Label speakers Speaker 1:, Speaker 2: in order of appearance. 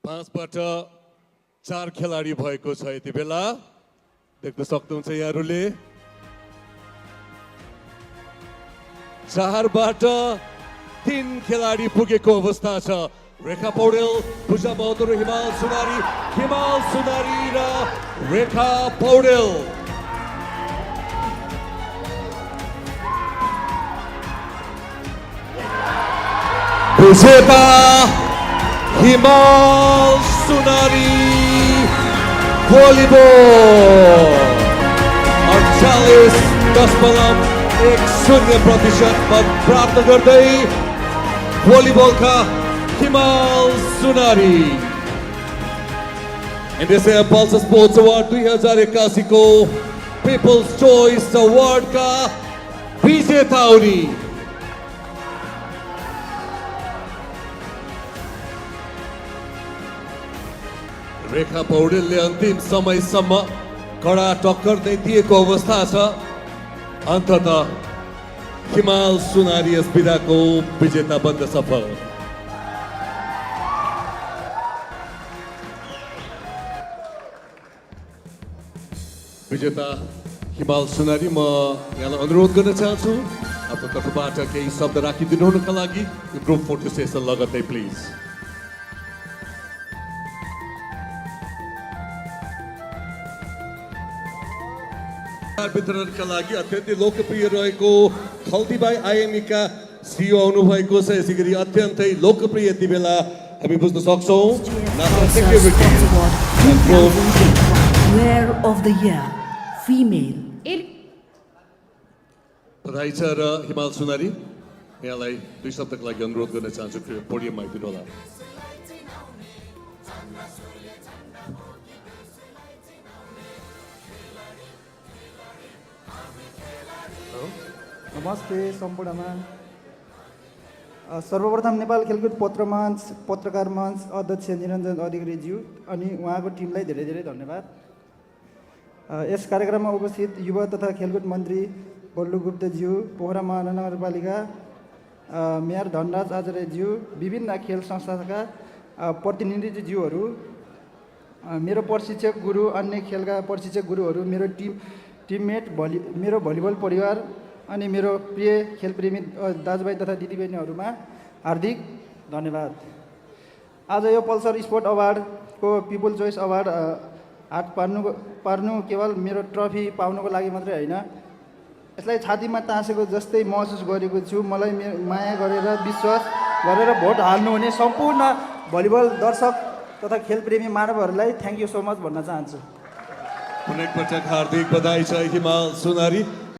Speaker 1: 5बाट 4 खेलाडी भएको छ यति बेला देख्न सक्नुहुन्छ यहाँहरूले 4बाट 3 खेलाडी पुगेको अवस्था छ रेखा पौडेल पूजा बहादुर हिमाल सुनारी र रेखा पौडेल विजेता हिमाल सुनारी भलिबल 48.1% मत प्राप्त गर्दै भलिबलका हिमाल सुनारी एनएसए पल्स स्पोर्ट्स अवार्ड 2081 को पिपल्स चोइस अवार्ड का विजेता हुने रेखा पौडेलले अन्तिम समयसम्म कडा टक्कर नै दिएको अवस्था छ अन्ततः हिमाल सुनारी यस विधाको विजेता बन्न सफल विजेता हिमाल सुनारी म यहाँलाई अनुरोध गर्न चाहन्छु आफ्नो तर्फबाट केही शब्द राखिदिनु हुनका लागि ग्रुप फोटो सेसन लगत्तै प्लिज वितरणका लागि अत्यन्तै लोकप्रिय रहेको खल्तीबाई आइएमई का सिइओ आउनु भएको छ यसैगरी अत्यन्तै लोकप्रिय यति बेला हामी बुझ्न सक्छौं national security
Speaker 2: Player of the Year Female
Speaker 1: बधाई छ र हिमाल सुनारी यहाँलाई 2 शब्दका लागि अनुरोध गर्न चाहन्छु पोडियममा आइदिनु होला
Speaker 3: नमस्ते सम्पूर्णमा सर्वप्रथम नेपाल खेलकुद पत्रकार मञ्च अध्यक्ष निरञ्जन अधिकारीज्यू अनि उहाँको टिमलाई धेरै धेरै धन्यवाद यस कार्यक्रममा उपस्थित युवा तथा खेलकुद मन्त्री बल्लु गुप्तज्यू पोखरा महानगरपालिका मेयर धनराज आचार्यज्यू विभिन्न खेल संस्थाका प्रतिनिधिज्यूहरू मेरो प्रशिक्षक गुरु अन्य खेलका प्रशिक्षक गुरुहरू मेरो टिममेट मेरो भलिबल परिवार अनि मेरो प्रिय खेलप्रेमी दाजुभाइ तथा दिदीबहिनीहरूमा हार्दिक धन्यवाद आज यो पल्सर स्पोर्ट अवार्डको पिपल चोइस अवार्ड हात पार्नु केवल मेरो ट्रफी पाउनको लागि मात्रै होइन यसलाई छातीमा टाँसेको जस्तै महसुस गरेको छु मलाई माया गरेर विश्वास गरेर भोट हाल्नुहुने सम्पूर्ण भलिबल दर्शक तथा खेलप्रेमी मानवहरूलाई थ्याङ्क यू सो मच भन्न चाहन्छु
Speaker 1: पुनः एकपटक हार्दिक बधाई छ हिमाल सुनारी